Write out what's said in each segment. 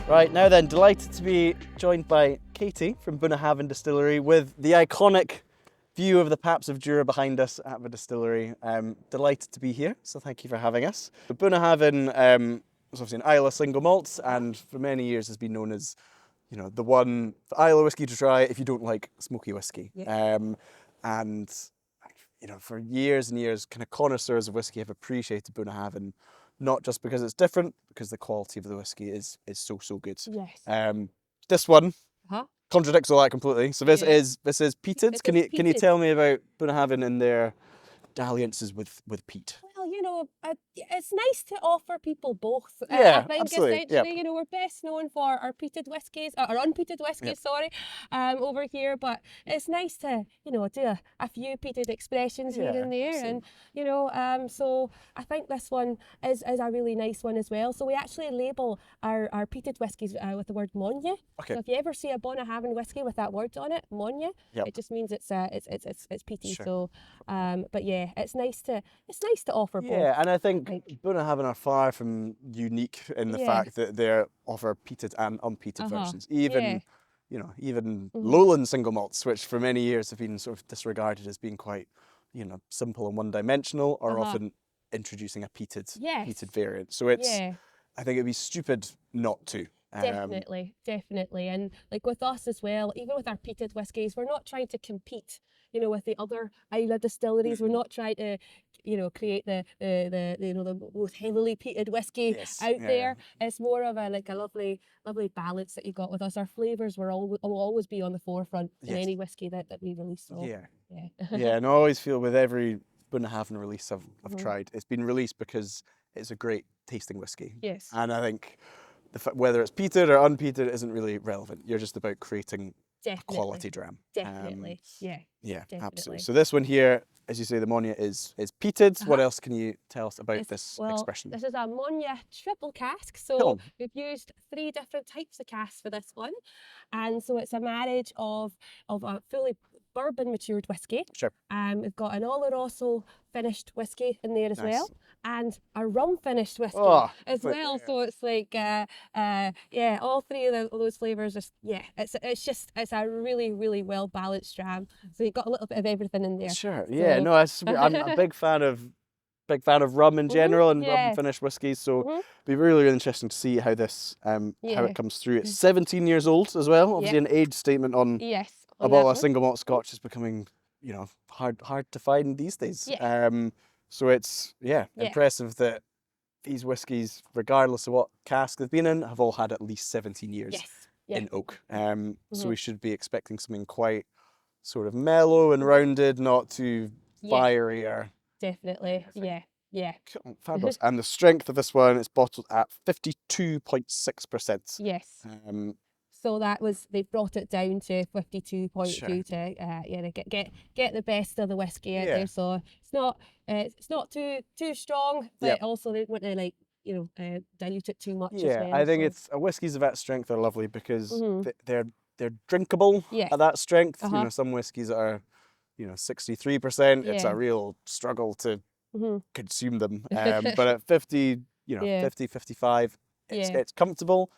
Right, now then, delighted to be joined by Katie from Bunnahabhain Distillery with the iconic view of the Paps of Jura behind us at the distillery. Delighted to be here, so thank you for having us. Bunnahabhain was obviously an Islay single malt, and for many years has been known as, you know, the Islay whiskey to try if you don't like smoky whiskey. Yeah. And you know, for years and years, kind of connoisseurs of whiskey have appreciated Bunnahabhain, not just because it's different, because the quality of the whiskey is so good. Yes. This one Uh-huh. contradicts all that completely. So this Yeah. is peated. Can you peated. tell me about Bunnahabhain and their dalliances with peat? Well, you know, it's nice to offer people both. Yeah, I think absolutely. essentially, Yep. you know, we're best known for our peated whiskies, or unpeated whiskies, Yep. sorry, over here. But it's nice to, you know, do a few peated expressions here and there, absolutely. and you know, so I think this one is a really nice one as well. So we actually label our peated whiskies with the word mon-ya. Okay. So if you ever see a Bunnahabhain whiskey with that word on it, mon-ya, Yep. it just means it's peaty. Sure. So, but yeah, it's nice to offer both. Yeah, and I think Like, Bunnahabhain are far from unique in the Yeah. fact that they offer peated and unpeated versions. Even, Yeah. you know, even Mhm. lowland single malts, which for many years have been sort of disregarded as being quite, you know, simple and one-dimensional, are often introducing a peated Yes. variant. So it's, Yeah. I think it'd be stupid not to. Definitely, definitely. And like with us as well, even with our peated whiskies, we're not trying to compete, you know, with the other Islay distilleries. We're not trying to, you know, create the you know, the most heavily peated whiskey Yes. out Yeah, there. It's more of a lovely balance that you got with us. Our flavours will always be on the forefront in Yes. any whiskey that we release. So, Yeah. yeah. Yeah, and I always feel with every Bunnahabhain release I've Mhm. tried, it's been released because it's a great tasting whiskey. Yes. And I think whether it's peated or unpeated isn't really relevant. You're just about creating a quality dram. Definitely. Yeah. Yeah, Definitely. absolutely. So this one here, as you say, the mon-ya is peated. What Uh-huh. else can you tell us about this expression? This is a mon-ya triple cask. Come So on. we've used 3 different types of casks for this one. And so it's a marriage of a fully bourbon matured whiskey. Sure. We've got an Oloroso finished whiskey in there as Nice. well, and a rum finished whiskey as well. So it's like, yeah, all 3 of those flavours. It's a really well balanced dram. So you've got a little bit of everything in there. Sure. Yeah. No, I'm a big fan of rum in general and rum finished whiskies. So it'd be really interesting to see how this how it comes through. It's 17 years old as well. Obviously, an age statement on a bottle of single malt Scotch is becoming, you know, hard to find these days. Yeah. So it's impressive that these whiskies, regardless of what cask they've been in, have all had at least 17 years in oak. So we should be expecting something quite sort of mellow and rounded, not too fiery or. Definitely. Yeah. Fabulous. And the strength of this one is bottled at 52.6%. Yes. So they've brought it down to 52.2 to get the best of the whiskey out there. So it's not too strong, but also they don't want to dilute it too much as well. I think it's whiskies of that strength are lovely because they're drinkable at that strength. You know, some whiskies are, you know, 63%. It's a real struggle to consume them. But at 50, 55, it's comfortable.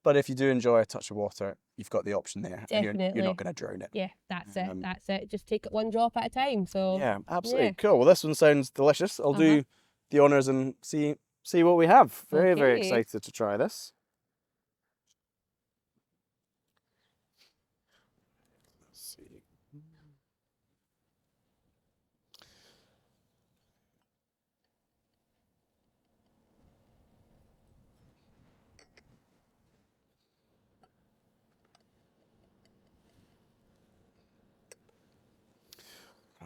But if you do enjoy a touch of water, you've got the option there. Definitely. And you're not going to drown it. Yeah, that's it. Just take it one drop at a time. So yeah, absolutely. Cool. Well, this one sounds delicious. I'll do the honours and see what we have. Very excited to try this. Let's see.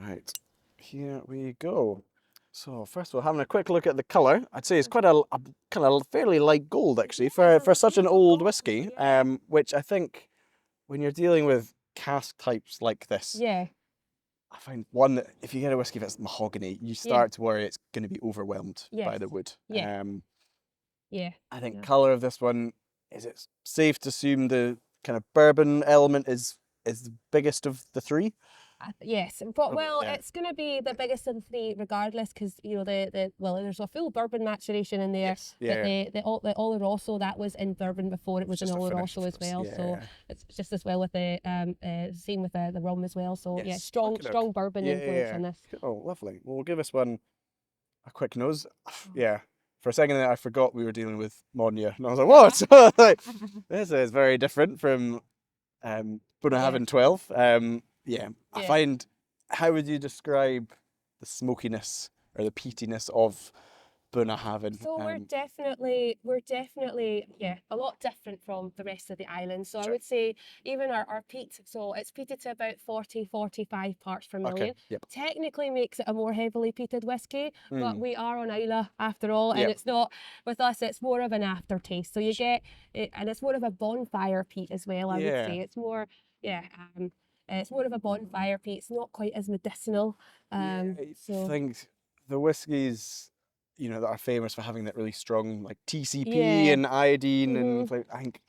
Right, here we go. So first of all, having a quick look at the colour, I'd say it's quite a kind of fairly light gold actually for such an old whiskey. Which I think when you're dealing with cask types like this, I find one that if you get a whiskey that's mahogany, you start to worry it's going to be overwhelmed by the wood. I think colour of this one, is it safe to assume the kind of bourbon element is the biggest of the 3? Yes, but well, Yeah. it's going to be the biggest of the three, regardless, because you know well, there's a full bourbon maturation in there. Yes. Yeah. But the Oloroso, that was in bourbon before it was in Just a finish, Oloroso of as course. well. Yeah. So it's just as well with the same with the rum as well. So yeah, Yes. strong Okey-doke. bourbon Yeah, influence yeah. on this. Oh, lovely. Well, we'll give this one a quick nose. Yeah. For a second there, I forgot we were dealing with mon-ya, and I was like, what? Like, this is very different from Bunnahabhain 12. Yeah, I Yeah. find, how would you describe the smokiness or the peatiness of Bunnahabhain? So we're definitely a lot different from the rest of the island. So I Sure. would say even our peat, so it's peated to about 40-45 parts per million. Okay, yep. Technically makes it a more heavily peated whiskey, but Mm. we are on Isla after all, and Yep. it's not, with us, it's more of an aftertaste. So you get it, and it's more of a bonfire peat as well, I would Yeah. say. It's more, it's more of a bonfire peat. It's not quite as medicinal. I So think the whiskies, that are famous for having that really strong like TCP yeah. and iodine and I think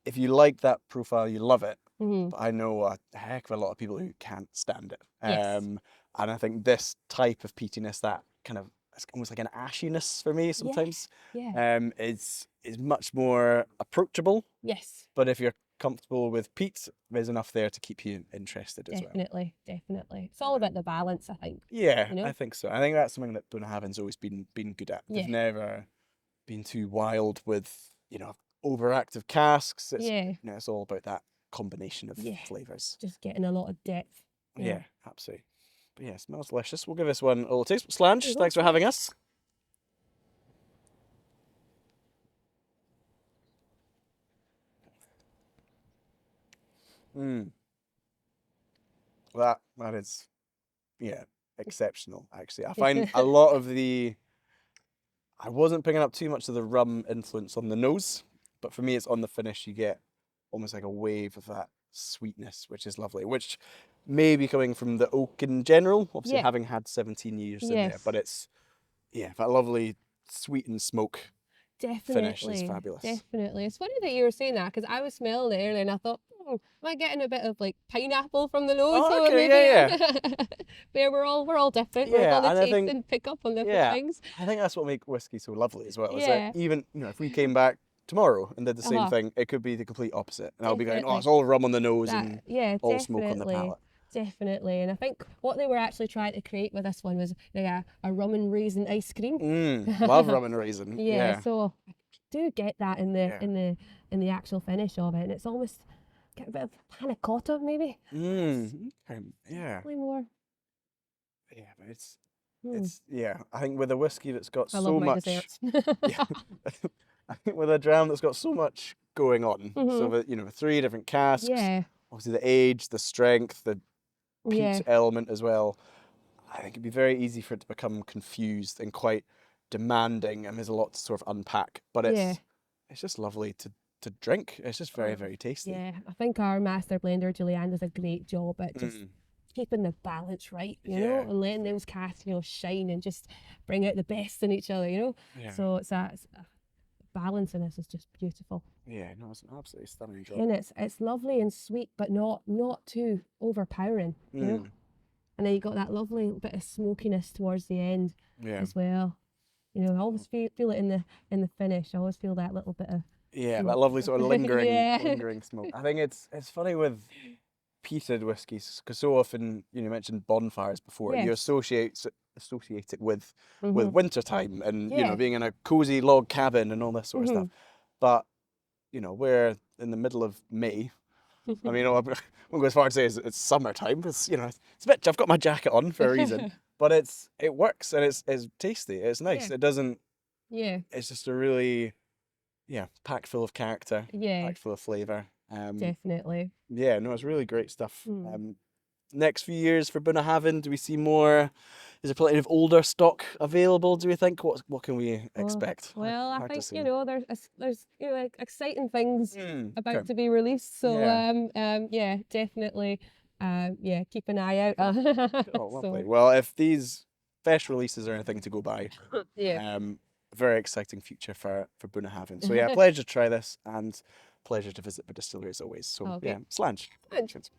if you like that profile, you love it. But I know a heck of a lot of people who can't stand it. Yes. And I think this type of peatiness, that kind of, it's almost like an ashiness for me sometimes, Yeah. is much more approachable. Yes. But if you're comfortable with peat, there's enough there to keep you interested as well. Definitely. It's all about the balance, I think. Yeah, You know? I think so. I think that's something that Bunnahabhain's always been good at. They've Yeah. never been too wild with, overactive casks. It's, Yeah. it's all about that combination of Yeah. flavours. Just getting a lot of depth. Yeah, absolutely. But yeah, it smells delicious. We'll give this one a little taste. Slange, There you go, thanks for having us. That is, yeah, exceptional, actually. I find a lot of I wasn't picking up too much of the rum influence on the nose, but for me, it's on the finish. You get almost like a wave of that sweetness, which is lovely, which may be coming from the oak in general, obviously Yeah. having had 17 years in there, Yes. but it's, that lovely sweetened smoke finish is Definitely. fabulous. Definitely. It's funny that you were saying that because I was smelling it earlier and I thought, am I getting a bit of like pineapple from the nose? Oh, So okay, maybe yeah. But we're all different. We're Yeah, all going and to I taste think, and pick up on different things. I think that's what makes whiskey so lovely as well. Is Yeah. that even, if we came back tomorrow and did the same thing, it could be the complete opposite. And I'll be going, oh, it's all rum on the nose and all smoke on the palate. Definitely. And I think what they were actually trying to create with this one was a rum and raisin ice cream. Love rum and raisin. Yeah. So I do get that in the actual finish of it, and it's almost get a bit of panna cotta maybe. Yeah. Slightly more. Yeah, but it's I think with a whiskey that's got I so love my much. desserts. Yeah. I think with a dram that's got so much going on. So the 3 different casks. Yeah. Obviously the age, the strength, the peat element as well. I think it'd be very easy for it to become confused and quite demanding, and there's a lot to sort of unpack. But it's just lovely to drink. It's just very, very tasty. Yeah, I think our master blender Julianne does a great job at just keeping the balance right, you know, and letting those casks, shine and just bring out the best in each other, Yeah. So it's a balance in this is just beautiful. Yeah, no, it's an absolutely stunning job. And it's lovely and sweet, but not too overpowering, you know. And then you got that lovely bit of smokiness towards the end as well. I always feel it in the finish. I always feel that little bit of that lovely sort of lingering smoke. I think it's funny with peated whiskies because so often you mentioned bonfires before, and you associate it with winter time and being in a cozy log cabin and all this sort of stuff. But we're in the middle of May. I mean, I won't go as far as to say it's summertime. It's it's a bit. I've got my jacket on for a reason, but it works and it's tasty. It's nice. It doesn't. Yeah. It's just a really, packed full of character. Yeah. Packed full of flavour. Definitely. Yeah, no, it's really great stuff. Next few years for Bunnahabhain, do we see more? Is there plenty of older stock available? Do we think? What can we expect? Well, I think there's exciting things about to be released. So definitely, keep an eye out. Oh, lovely. Well, if these fresh releases are anything to go by, very exciting future for Bunnahabhain. So pleasure to try this and pleasure to visit the distillery as always. So Slange. Thanks.